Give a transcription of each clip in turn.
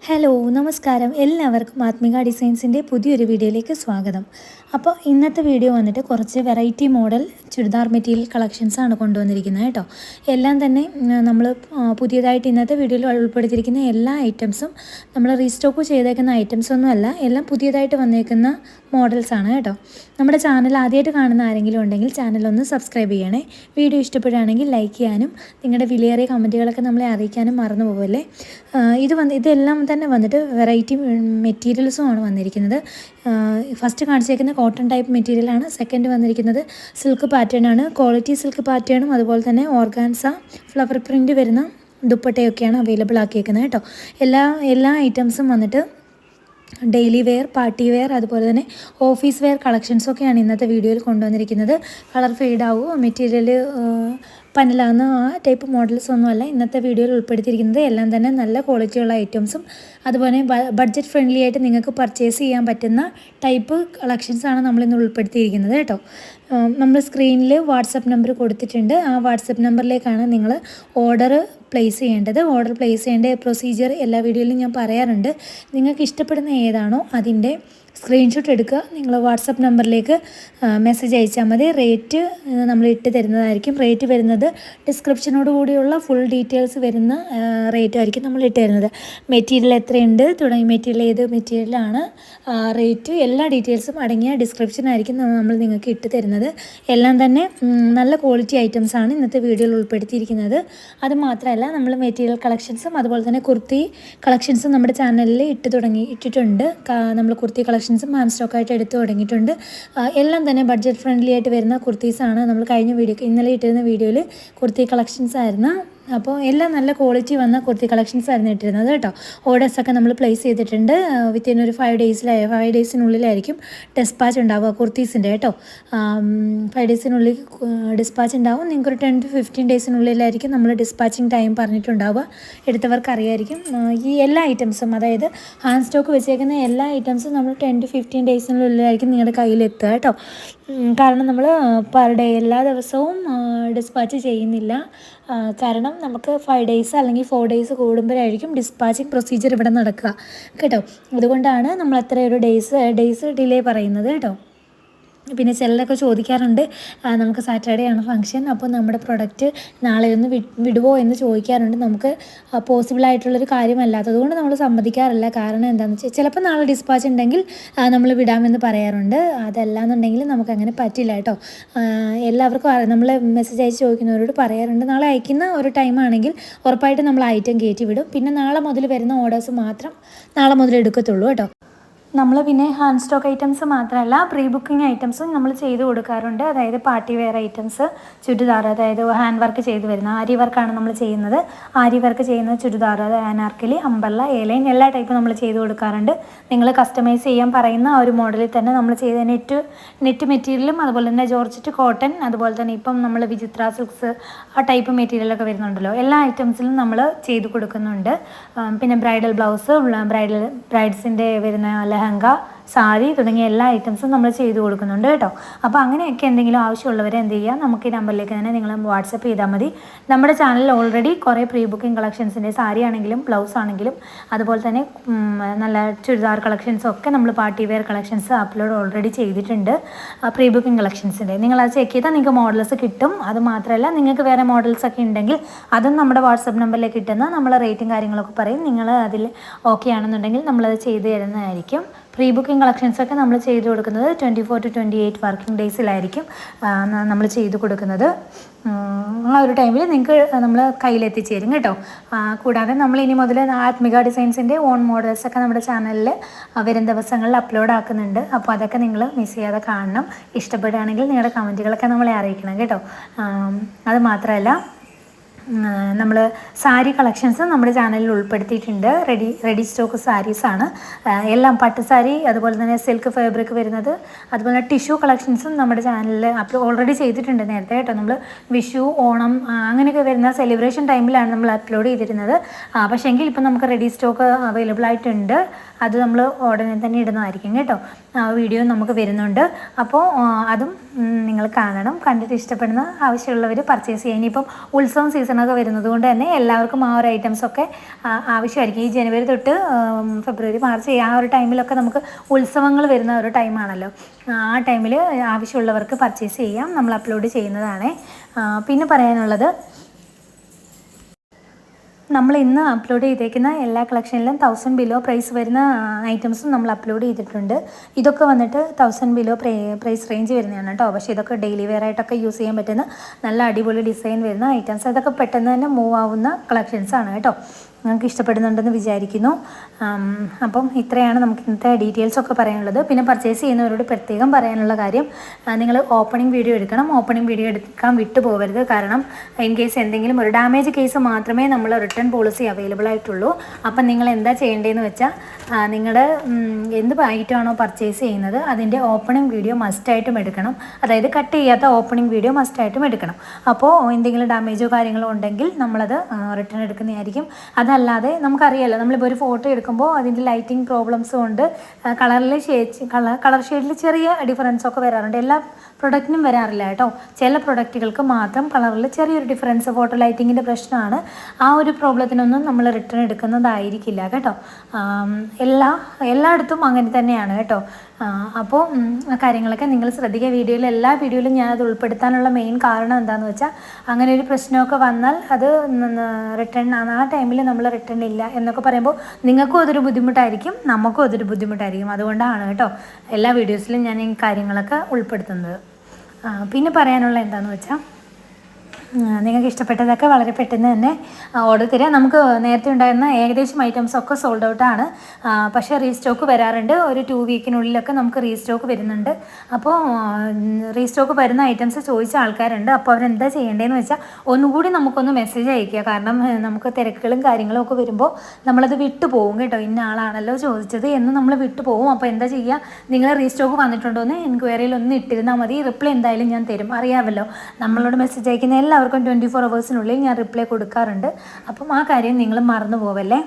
Hello നമസ്കാരം എല്ലാവർക്കും ആത്മിക ഡിസൈൻസിൻ്റെ പുതിയൊരു വീഡിയോയിലേക്ക് സ്വാഗതം. അപ്പോൾ ഇന്നത്തെ വീഡിയോ വന്നിട്ട് കുറച്ച് വെറൈറ്റി മോഡൽ ചുരിദാർ മെറ്റീരിയൽ കളക്ഷൻസാണ് കൊണ്ടുവന്നിരിക്കുന്നത് കേട്ടോ. എല്ലാം തന്നെ നമ്മൾ പുതിയതായിട്ട് ഇന്നത്തെ വീഡിയോയിൽ ഉൾപ്പെടുത്തിയിരിക്കുന്ന എല്ലാ ഐറ്റംസും നമ്മൾ റീസ്റ്റോക്ക് ചെയ്തേക്കുന്ന ഐറ്റംസൊന്നും അല്ല, എല്ലാം പുതിയതായിട്ട് വന്നേക്കുന്ന മോഡൽസാണ് കേട്ടോ. നമ്മുടെ ചാനൽ ആദ്യമായിട്ട് കാണുന്ന ആരെങ്കിലും ഉണ്ടെങ്കിൽ ചാനലൊന്ന് സബ്സ്ക്രൈബ് ചെയ്യണേ. വീഡിയോ ഇഷ്ടപ്പെടുകയാണെങ്കിൽ ലൈക്ക് ചെയ്യാനും നിങ്ങളുടെ വിലയേറിയ കമൻറ്റുകളൊക്കെ നമ്മളെ അറിയിക്കാനും മറന്നു പോകല്ലേ. ഇതെല്ലാം തന്നെ വന്നിട്ട് വെറൈറ്റി മെറ്റീരിയൽസുമാണ് വന്നിരിക്കുന്നത്. ഫസ്റ്റ് കാണിച്ചേക്കുന്ന കോട്ടൺ ടൈപ്പ് മെറ്റീരിയലാണ്. സെക്കൻഡ് വന്നിരിക്കുന്നത് സിൽക്ക് പാറ്റേൺ ആണ്. ക്വാളിറ്റി സിൽക്ക് പാറ്റേണും അതുപോലെ തന്നെ ഓർഗാൻസ ഫ്ലവർ പ്രിൻറ്റ് വരുന്ന ദുപ്പട്ടയൊക്കെയാണ് അവൈലബിൾ ആക്കിയേക്കുന്നത് കേട്ടോ. എല്ലാ ഐറ്റംസും വന്നിട്ട് ഡെയിലി വെയർ, പാർട്ടി വെയർ, അതുപോലെ തന്നെ ഓഫീസ് വെയർ കളക്ഷൻസൊക്കെയാണ് ഇന്നത്തെ വീഡിയോയിൽ കൊണ്ടുവന്നിരിക്കുന്നത്. കളർ ഫെയ്ഡ് ആവുമോ, മെറ്റീരിയൽ പന്നലാകുന്ന ആ ടൈപ്പ് മോഡൽസ് ഒന്നുമല്ല ഇന്നത്തെ വീഡിയോയിൽ ഉൾപ്പെടുത്തിയിരിക്കുന്നത്. എല്ലാം തന്നെ നല്ല ക്വാളിറ്റിയുള്ള ഐറ്റംസും അതുപോലെ ബഡ്ജറ്റ് ഫ്രണ്ട്ലി ആയിട്ട് നിങ്ങൾക്ക് പർച്ചേസ് ചെയ്യാൻ പറ്റുന്ന ടൈപ്പ് കളക്ഷൻസാണ് നമ്മളിന്ന് ഉൾപ്പെടുത്തിയിരിക്കുന്നത് കേട്ടോ. നമ്മൾ സ്ക്രീനിൽ വാട്സപ്പ് നമ്പർ കൊടുത്തിട്ടുണ്ട്. ആ വാട്സപ്പ് നമ്പറിലേക്കാണ് നിങ്ങൾ ഓർഡർ പ്ലേസ് ചെയ്യേണ്ടത്. ഓർഡർ പ്ലേസ് ചെയ്യേണ്ട പ്രൊസീജിയർ എല്ലാ വീഡിയോയിലും ഞാൻ പറയാറുണ്ട്. നിങ്ങൾക്ക് ഇഷ്ടപ്പെടുന്ന ഏതാണോ അതിൻ്റെ സ്ക്രീൻഷോട്ട് എടുക്കുക, നിങ്ങൾ വാട്സപ്പ് നമ്പറിലേക്ക് മെസ്സേജ് അയച്ചാൽ മതി. റേറ്റ് നമ്മൾ ഇട്ട് തരുന്നതായിരിക്കും. റേറ്റ് വരുന്നത് ഡിസ്ക്രിപ്ഷനോട് കൂടിയുള്ള ഫുൾ ഡീറ്റെയിൽസ് വരുന്ന റേറ്റായിരിക്കും നമ്മൾ ഇട്ട് തരുന്നത്. മെറ്റീരിയൽ എത്രയുണ്ട് തുടങ്ങി, മെറ്റീരിയൽ ഏത് മെറ്റീരിയലാണ്, റേറ്റ്, എല്ലാ ഡീറ്റെയിൽസും അടങ്ങിയ ഡിസ്ക്രിപ്ഷനായിരിക്കും നമ്മൾ നിങ്ങൾക്ക് ഇട്ട് തരുന്നത്. എല്ലാം തന്നെ നല്ല ക്വാളിറ്റി ഐറ്റംസാണ് ഇന്നത്തെ വീഡിയോയിൽ ഉൾപ്പെടുത്തിയിരിക്കുന്നത്. അത് മാത്രമല്ല നമ്മൾ മെറ്റീരിയൽ കളക്ഷൻസും അതുപോലെ തന്നെ കുർത്തി കളക്ഷൻസും നമ്മുടെ ചാനലിൽ ഇട്ടിട്ടുണ്ട്. നമ്മൾ കുർത്തി കളക്ഷൻസും ഹാൻഡ് സ്റ്റോക്കായിട്ട് എടുത്ത് തുടങ്ങിയിട്ടുണ്ട്. എല്ലാം തന്നെ ബഡ്ജറ്റ് ഫ്രണ്ട്ലി ആയിട്ട് വരുന്ന കുർത്തീസാണ്. നമ്മൾ കഴിഞ്ഞ ഇന്നലെ ഇട്ടിരുന്ന വീഡിയോയിൽ കുർത്തി കളക്ഷൻസ് ആയിരുന്നു. അപ്പോൾ എല്ലാം നല്ല ക്വാളിറ്റി വന്ന കുർത്തി കളക്ഷൻസ് ആയിരുന്നു ഇട്ടിരുന്നത് കേട്ടോ. ഓർഡേഴ്സൊക്കെ നമ്മൾ പ്ലേസ് ചെയ്തിട്ടുണ്ട്. വിത്തിൻ ഒരു 5 ഡേയ്സിനുള്ളിലായിരിക്കും ഡിസ്പാച്ച് ഉണ്ടാവുക കുർത്തീസിൻ്റെ കേട്ടോ. 5 ഡേയ്സിനുള്ളിൽ ഡിസ്പാച്ച് ഉണ്ടാവും. നിങ്ങൾക്കൊരു 10 to 15 ഡേയ്സിനുള്ളിലായിരിക്കും നമ്മൾ ഡിസ്പാച്ചിങ് ടൈം പറഞ്ഞിട്ടുണ്ടാവുക. എടുത്തവർക്ക് അറിയായിരിക്കും. ഈ എല്ലാ ഐറ്റംസും, അതായത് ഹാൻഡ് സ്റ്റോക്ക് വെച്ചേക്കുന്ന എല്ലാ ഐറ്റംസും നമ്മൾ 10 to 15 ഡേയ്സിനുള്ളിലായിരിക്കും നിങ്ങളുടെ കയ്യിലെത്തുക കേട്ടോ. കാരണം നമ്മൾ പെർ ഡേ എല്ലാ ദിവസവും ഡിസ്പാച്ച് ചെയ്യുന്നില്ല. കാരണം നമുക്ക് 5 ഡേയ്സ് അല്ലെങ്കിൽ 4 ഡേയ്സ് കൂടുമ്പോഴായിരിക്കും ഡിസ്പാച്ചിങ് പ്രൊസീജിയർ ഇവിടെ നടക്കുക കേട്ടോ. അതുകൊണ്ടാണ് നമ്മൾ അത്ര ഒരു ഡേയ്സ് ഡിലേ പറയുന്നത് കേട്ടോ. പിന്നെ ചിലരൊക്കെ ചോദിക്കാറുണ്ട്, നമുക്ക് സാറ്റർഡേ ആണ് ഫംഗ്ഷൻ, അപ്പോൾ നമ്മുടെ പ്രൊഡക്റ്റ് നാളെ ഒന്ന് വിടുവോ എന്ന് ചോദിക്കാറുണ്ട്. നമുക്ക് പോസിബിളായിട്ടുള്ളൊരു കാര്യമല്ലാത്തത് കൊണ്ട് നമ്മൾ സമ്മതിക്കാറില്ല. കാരണം എന്താണെന്ന് വെച്ചാൽ ചിലപ്പോൾ നാളെ ഡിസ്പാച്ച് ഉണ്ടെങ്കിൽ നമ്മൾ വിടാമെന്ന് പറയാറുണ്ട്. അതല്ലാന്നുണ്ടെങ്കിൽ നമുക്കങ്ങനെ പറ്റില്ല കേട്ടോ. എല്ലാവർക്കും നമ്മൾ മെസ്സേജ് അയച്ച് ചോദിക്കുന്നവരോട് പറയാറുണ്ട്, നാളെ അയക്കുന്ന ഒരു ടൈമാണെങ്കിൽ ഉറപ്പായിട്ട് നമ്മൾ ഐറ്റം കയറ്റി വിടും. പിന്നെ നാളെ മുതൽ വരുന്ന ഓർഡേഴ്സ് മാത്രം നാളെ മുതൽ എടുക്കത്തുള്ളൂ കേട്ടോ. നമ്മൾ പിന്നെ ഹാൻഡ് സ്റ്റോക്ക് ഐറ്റംസ് മാത്രമല്ല പ്രീ ബുക്കിംഗ് ഐറ്റംസും നമ്മൾ ചെയ്ത് കൊടുക്കാറുണ്ട്. അതായത് പാർട്ടി വെയർ ഐറ്റംസ്, ചുരിദാർ, അതായത് ഹാൻഡ് വർക്ക് ചെയ്ത് വരുന്ന ആരി വർക്കാണ് നമ്മൾ ചെയ്യുന്നത്. ആരി വർക്ക് ചെയ്യുന്ന ചുരിദാർ, അനാർക്കലി, അമ്പർല, എലൈൻ എല്ലാ ടൈപ്പും നമ്മൾ ചെയ്ത് കൊടുക്കാറുണ്ട്. നിങ്ങൾ കസ്റ്റമൈസ് ചെയ്യാൻ പറയുന്ന ആ ഒരു മോഡലിൽ തന്നെ നമ്മൾ ചെയ്ത നെറ്റ് മെറ്റീരിയലും അതുപോലെ തന്നെ ജോർജറ്റ് കോട്ടൺ, അതുപോലെ തന്നെ ഇപ്പം നമ്മൾ വിചിത്ര സിൽക്സ് ആ ടൈപ്പ് മെറ്റീരിയലൊക്കെ വരുന്നുണ്ടല്ലോ, എല്ലാ ഐറ്റംസിലും നമ്മൾ ചെയ്ത് കൊടുക്കുന്നുണ്ട്. പിന്നെ ബ്രൈഡൽ ബ്ലൗസ്, ബ്രൈഡ്സിൻ്റെ വരുന്ന ലഹങ്ക, സാരി തുടങ്ങിയ എല്ലാ ഐറ്റംസും നമ്മൾ ചെയ്ത് കൊടുക്കുന്നുണ്ട് കേട്ടോ. അപ്പോൾ അങ്ങനെയൊക്കെ എന്തെങ്കിലും ആവശ്യമുള്ളവരെ എന്ത് ചെയ്യുക, നമുക്ക് ഈ നമ്പറിലേക്ക് തന്നെ നിങ്ങൾ വാട്സപ്പ് ചെയ്താൽ മതി. നമ്മുടെ ചാനലിൽ ഓൾറെഡി കുറേ പ്രീ ബുക്കിംഗ് കളക്ഷൻസിൻ്റെ സാരി ആണെങ്കിലും ബ്ലൗസ് ആണെങ്കിലും അതുപോലെ തന്നെ നല്ല ചുരിദാർ കളക്ഷൻസും ഒക്കെ നമ്മൾ party wear collections upload already ചെയ്തിട്ടുണ്ട്. പ്രീ ബുക്കിംഗ് കളക്ഷൻസിൻ്റെ നിങ്ങളത് ചെക്ക് ചെയ്താൽ നിങ്ങൾക്ക് മോഡൽസ് കിട്ടും. അത് മാത്രമല്ല നിങ്ങൾക്ക് വേറെ മോഡൽസൊക്കെ ഉണ്ടെങ്കിൽ അതും നമ്മുടെ വാട്സപ്പ് നമ്പറിലേക്ക് കിട്ടുന്ന നമ്മൾ റേറ്റും കാര്യങ്ങളൊക്കെ പറയും. നിങ്ങൾ അതിൽ ഓക്കെ ആണെന്നുണ്ടെങ്കിൽ നമ്മളത് ചെയ്ത് തരുന്നതായിരിക്കും. പ്രീ ബുക്കിംഗ് കളക്ഷൻസൊക്കെ നമ്മൾ ചെയ്ത് കൊടുക്കുന്നത് 24 to 28 വർക്കിംഗ് ഡേയ്സിലായിരിക്കും നമ്മൾ ചെയ്ത് കൊടുക്കുന്നത്. ആ ഒരു ടൈമിൽ നിങ്ങൾക്ക് നമ്മൾ കയ്യിലെത്തിച്ചേരും കേട്ടോ. കൂടാതെ നമ്മൾ ഇനി മുതൽ ആത്മിക ഡിസൈൻസിൻ്റെ ഓൺ മോഡൽസൊക്കെ നമ്മുടെ ചാനലിൽ വരും ദിവസങ്ങളിൽ അപ്ലോഡ് ആക്കുന്നുണ്ട്. അപ്പോൾ അതൊക്കെ നിങ്ങൾ മിസ് ചെയ്യാതെ കാണണം. ഇഷ്ടപ്പെടുകയാണെങ്കിൽ നിങ്ങളുടെ കമൻറ്റുകളൊക്കെ നമ്മളെ അറിയിക്കണം കേട്ടോ. അത് മാത്രമല്ല നമ്മൾ സാരി കളക്ഷൻസ് നമ്മുടെ ചാനലിൽ ഉൾപ്പെടുത്തിയിട്ടുണ്ട്. റെഡി സ്റ്റോക്ക് സാരീസാണ് എല്ലാം. പട്ട് സാരി, അതുപോലെ തന്നെ സിൽക്ക് ഫാബ്രിക് വരുന്നത്, അതുപോലെ ടിഷ്യൂ കളക്ഷൻസും നമ്മുടെ ചാനലിൽ ഓൾറെഡി ചെയ്തിട്ടുണ്ട് നേരത്തെ കേട്ടോ. നമ്മൾ വിഷു, ഓണം അങ്ങനെയൊക്കെ വരുന്ന സെലിബ്രേഷൻ ടൈമിലാണ് നമ്മൾ അപ്ലോഡ് ചെയ്തിരുന്നത്. പക്ഷേ എങ്കിൽ ഇപ്പം നമുക്ക് റെഡി സ്റ്റോക്ക് അവൈലബിൾ ആയിട്ടുണ്ട്. അത് നമ്മൾ ഉടനെ തന്നെ ഇടുന്നതായിരിക്കും കേട്ടോ. വീഡിയോ നമുക്ക് വരുന്നുണ്ട്. അപ്പോൾ അതും നിങ്ങൾ കാണണം. കണ്ടിട്ട് ഇഷ്ടപ്പെടുന്ന ആവശ്യമുള്ളവർ പർച്ചേസ് ചെയ്യാൻ. ഇനിയിപ്പം ഉത്സവം സീസൺ സീസണൊക്കെ വരുന്നത് കൊണ്ട് തന്നെ എല്ലാവർക്കും ആ ഒരു ഐറ്റംസൊക്കെ ആവശ്യമായിരിക്കും. ഈ ജനുവരി തൊട്ട് ഫെബ്രുവരി മാർച്ച് ആ ഒരു ടൈമിലൊക്കെ നമുക്ക് ഉത്സവങ്ങൾ വരുന്ന ഒരു ടൈമാണല്ലോ. ആ ടൈമിൽ ആവശ്യമുള്ളവർക്ക് പർച്ചേസ് ചെയ്യാം, നമ്മൾ അപ്ലോഡ് ചെയ്യുന്നതാണ്. പിന്നെ പറയാനുള്ളത്, നമ്മൾ ഇന്ന് അപ്ലോഡ് ചെയ്തേക്കുന്ന എല്ലാ കളക്ഷനിലും 1000 ബിലോ പ്രൈസ് വരുന്ന ഐറ്റംസും നമ്മൾ അപ്ലോഡ് ചെയ്തിട്ടുണ്ട്. ഇതൊക്കെ വന്നിട്ട് 1000 ബിലോ പ്രൈസ് റേഞ്ച് വരുന്നതാണ് കേട്ടോ. പക്ഷേ ഇതൊക്കെ ഡെയിലി വെയർ ആയിട്ടൊക്കെ യൂസ് ചെയ്യാൻ പറ്റുന്ന നല്ല അടിപൊളി ഡിസൈൻ വരുന്ന ഐറ്റംസ്. അതൊക്കെ പെട്ടെന്ന് തന്നെ മൂവ് ആവുന്ന കളക്ഷൻസാണ് കേട്ടോ. നിങ്ങൾക്ക് ഇഷ്ടപ്പെടുന്നുണ്ടെന്ന് വിചാരിക്കുന്നു. അപ്പം ഇത്രയാണ് നമുക്ക് ഇന്നത്തെ ഡീറ്റെയിൽസൊക്കെ പറയാനുള്ളത്. പിന്നെ പർച്ചേസ് ചെയ്യുന്നവരോട് പ്രത്യേകം പറയാനുള്ള കാര്യം, നിങ്ങൾ ഓപ്പണിംഗ് വീഡിയോ എടുക്കണം. ഓപ്പണിംഗ് വീഡിയോ എടുക്കാൻ വിട്ടു പോകരുത്. കാരണം ഇൻ കേസ് എന്തെങ്കിലും ഒരു ഡാമേജ് കേസ് മാത്രമേ നമ്മൾ റിട്ടേൺ പോളിസി അവൈലബിൾ ആയിട്ടുള്ളൂ. അപ്പം നിങ്ങൾ എന്താ ചെയ്യേണ്ടതെന്ന് വെച്ചാൽ, നിങ്ങളുടെ എന്ത് ഐറ്റമാണോ പർച്ചേസ് ചെയ്യുന്നത് അതിൻ്റെ ഓപ്പണിംഗ് വീഡിയോ മസ്റ്റായിട്ടും എടുക്കണം. അതായത് കട്ട് ചെയ്യാത്ത ഓപ്പണിംഗ് വീഡിയോ മസ്റ്റായിട്ടും എടുക്കണം. അപ്പോൾ എന്തെങ്കിലും ഡാമേജോ കാര്യങ്ങളോ ഉണ്ടെങ്കിൽ നമ്മളത് റിട്ടേൺ എടുക്കുന്നതായിരിക്കും. അതല്ലാതെ നമുക്കറിയാമല്ലോ, നമ്മളിപ്പോൾ ഒരു ഫോട്ടോ എടുക്കുമ്പോൾ അതിൻ്റെ ലൈറ്റിംഗ് പ്രോബ്ലംസ് കൊണ്ട് കളർ ഷെയ്ഡിൽ ചെറിയ ഡിഫറൻസൊക്കെ വരാറുണ്ട്. എല്ലാ പ്രൊഡക്റ്റിനും വരാറില്ല കേട്ടോ. ചില പ്രൊഡക്റ്റുകൾക്ക് മാത്രം കളറിൽ ചെറിയൊരു ഡിഫറൻസ്, ഫോട്ടോ ലൈറ്റിങ്ങിൻ്റെ പ്രശ്നമാണ്. ആ ഒരു പ്രോബ്ലത്തിനൊന്നും നമ്മൾ റിട്ടേൺ എടുക്കുന്നതായിരിക്കില്ല കേട്ടോ. എല്ലായിടത്തും അങ്ങനെ തന്നെയാണ് കേട്ടോ. അപ്പോൾ കാര്യങ്ങളൊക്കെ നിങ്ങൾ ശ്രദ്ധിക്കുക. എല്ലാ വീഡിയോയിലും ഞാനത് ഉൾപ്പെടുത്താനുള്ള മെയിൻ കാരണം എന്താണെന്ന് വെച്ചാൽ, അങ്ങനെ ഒരു പ്രശ്നമൊക്കെ വന്നാൽ അത് റിട്ടേൺ ആ ടൈമിൽ നമ്മൾ റിട്ടേൺ ഇല്ല എന്നൊക്കെ പറയുമ്പോൾ നിങ്ങൾക്കും അതൊരു ബുദ്ധിമുട്ടായിരിക്കും, നമുക്കും അതൊരു ബുദ്ധിമുട്ടായിരിക്കും. അതുകൊണ്ടാണ് കേട്ടോ എല്ലാ വീഡിയോസിലും ഞാൻ ഈ കാര്യങ്ങളൊക്കെ ഉൾപ്പെടുത്തുന്നത്. പിന്നെ പറയാനുള്ള എന്താണെന്ന് വെച്ചാൽ, നിങ്ങൾക്ക് ഇഷ്ടപ്പെട്ടതൊക്കെ വളരെ പെട്ടെന്ന് തന്നെ ഓർഡർ തരിക. നമുക്ക് നേരത്തെ ഉണ്ടായിരുന്ന ഏകദേശം ഐറ്റംസൊക്കെ സോൾഡ് ഔട്ടാണ്. പക്ഷേ റീസ്റ്റോക്ക് വരാറുണ്ട്. ഒരു 2 വീക്കിനുള്ളിലൊക്കെ നമുക്ക് റീസ്റ്റോക്ക് വരുന്നുണ്ട്. അപ്പോൾ റീസ്റ്റോക്ക് വരുന്ന ഐറ്റംസ് ചോദിച്ച ആൾക്കാരുണ്ട്. അപ്പോൾ അവരെന്താ ചെയ്യേണ്ടതെന്ന് വെച്ചാൽ, ഒന്നുകൂടി നമുക്കൊന്ന് മെസ്സേജ് അയക്കുക. കാരണം നമുക്ക് തിരക്കുകളും കാര്യങ്ങളും ഒക്കെ വരുമ്പോൾ നമ്മളത് വിട്ടു പോകും കേട്ടോ. ഇന്ന ആളാണല്ലോ ചോദിച്ചത് എന്ന് നമ്മൾ വിട്ടു പോകും. അപ്പോൾ എന്താ ചെയ്യുക, നിങ്ങൾ റീസ്റ്റോക്ക് വന്നിട്ടുണ്ടോ എന്ന് എൻക്വയറിയിൽ ഒന്ന് ഇട്ടിരുന്നാൽ മതി. റിപ്ലൈ എന്തായാലും ഞാൻ തരും. അറിയാമല്ലോ, നമ്മളോട് മെസ്സേജ് അയക്കുന്ന എല്ലാവർക്കും 24 അവേഴ്സിനുള്ളിൽ ഞാൻ റിപ്ലൈ കൊടുക്കാറുണ്ട്. അപ്പം ആ കാര്യം നിങ്ങൾ മറന്നു പോവല്ലേ.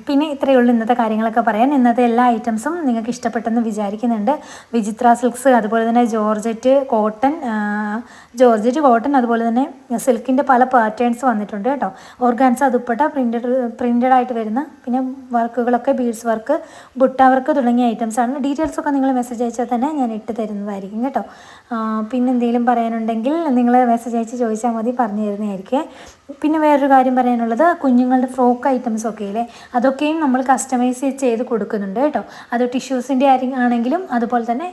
പിന്നെ ഇത്രയേ ഉള്ളൂ ഇന്നത്തെ കാര്യങ്ങളൊക്കെ പറയാൻ. ഇന്നത്തെ എല്ലാ ഐറ്റംസും നിങ്ങൾക്ക് ഇഷ്ടപ്പെട്ടെന്ന് വിചാരിക്കുന്നുണ്ട്. വിചിത്ര സിൽക്സ്, അതുപോലെ തന്നെ ജോർജറ്റ് കോട്ടൺ, അതുപോലെ തന്നെ സിൽക്കിൻ്റെ പല പാറ്റേൺസ് വന്നിട്ടുണ്ട് കേട്ടോ. ഓർഗാൻസ ദുപ്പട്ട, പ്രിൻറ്റഡ് ആയിട്ട് വരുന്ന, പിന്നെ വർക്കുകളൊക്കെ ബീഡ്സ് വർക്ക്, ബുട്ട വർക്ക് തുടങ്ങിയ ഐറ്റംസാണ്. ഡീറ്റെയിൽസൊക്കെ നിങ്ങൾ മെസ്സേജ് അയച്ചാൽ തന്നെ ഞാൻ ഇട്ട് തരുന്നതായിരിക്കും കേട്ടോ. പിന്നെ എന്തെങ്കിലും പറയാനുണ്ടെങ്കിൽ നിങ്ങൾ മെസ്സേജ് അയച്ച് ചോദിച്ചാൽ മതി, പറഞ്ഞു തരുന്നതായിരിക്കും. പിന്നെ വേറൊരു കാര്യം പറയാനുള്ളത്, കുഞ്ഞുങ്ങളുടെ ഫ്രോക്ക് ഐറ്റംസൊക്കെ ഇല്ലേ, അതൊക്കെയും നമ്മൾ കസ്റ്റമൈസ് ചെയ്ത് കൊടുക്കുന്നുണ്ട് കേട്ടോ. അത് ടിഷ്യൂസിൻ്റെ ആണെങ്കിലും അതുപോലെ തന്നെ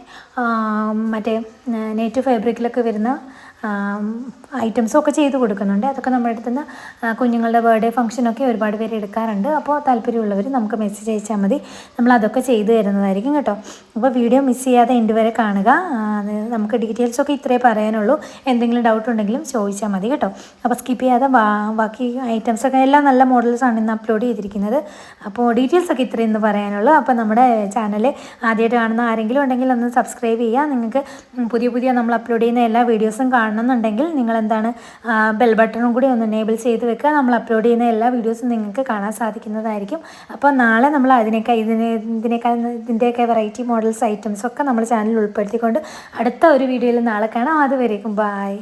മറ്റേ നേറ്റീവ് ഫാബ്രിക്കിലൊക്കെ വരുന്ന ഐറ്റംസൊക്കെ ചെയ്ത് കൊടുക്കുന്നുണ്ട്. അതൊക്കെ നമ്മുടെ അടുത്ത് നിന്ന് കുഞ്ഞുങ്ങളുടെ ബർത്ത്ഡേ ഫംഗ്ഷനൊക്കെ ഒരുപാട് പേര് എടുക്കാറുണ്ട്. അപ്പോൾ താല്പര്യമുള്ളവർ നമുക്ക് മെസ്സേജ് അയച്ചാൽ മതി, നമ്മൾ അതൊക്കെ ചെയ്തു തരുന്നതായിരിക്കും കേട്ടോ. അപ്പോൾ വീഡിയോ മിസ് ചെയ്യാതെ എൻഡ് വരെ കാണുക. നമുക്ക് ഡീറ്റെയിൽസൊക്കെ ഇത്രേ പറയാനുള്ളൂ. എന്തെങ്കിലും ഡൗട്ട് ഉണ്ടെങ്കിലും ചോദിച്ചാൽ മതി കേട്ടോ. അപ്പോൾ സ്കിപ്പ് ചെയ്യാതെ ബാക്കി ഐറ്റംസൊക്കെ എല്ലാം നല്ല മോഡൽസാണ് ഇന്ന് അപ്ലോഡ് ചെയ്തിരിക്കുന്നത്. അപ്പോൾ ഡീറ്റെയിൽസൊക്കെ ഇത്രയും ഇന്ന് പറയാനുള്ളൂ. അപ്പോൾ നമ്മുടെ ചാനൽ ആദ്യമായിട്ട് കാണുന്ന ആരെങ്കിലും ഉണ്ടെങ്കിൽ ഒന്ന് സബ്സ്ക്രൈബ് ചെയ്യുക. നിങ്ങൾക്ക് പുതിയ നമ്മൾ അപ്ലോഡ് ചെയ്യുന്ന എല്ലാ വീഡിയോസും കാണണമെന്നുണ്ടെങ്കിൽ നിങ്ങളെന്താണ് ബെൽ ബട്ടണും കൂടി ഒന്ന് എനേബിൾ ചെയ്ത് വെക്കുക. നമ്മൾ അപ്ലോഡ് ചെയ്യുന്ന എല്ലാ വീഡിയോസും നിങ്ങൾക്ക് കാണാൻ സാധിക്കുന്നതായിരിക്കും. അപ്പോൾ നാളെ നമ്മൾ ഇതിൻ്റെയൊക്കെ വെറൈറ്റി മോഡൽസ് ഐറ്റംസൊക്കെ നമ്മൾ ചാനലിൽ ഉൾപ്പെടുത്തിക്കൊണ്ട് അടുത്ത ഒരു വീഡിയോയിൽ നാളെ കാണാം. അതുവരേക്കും ബായ്.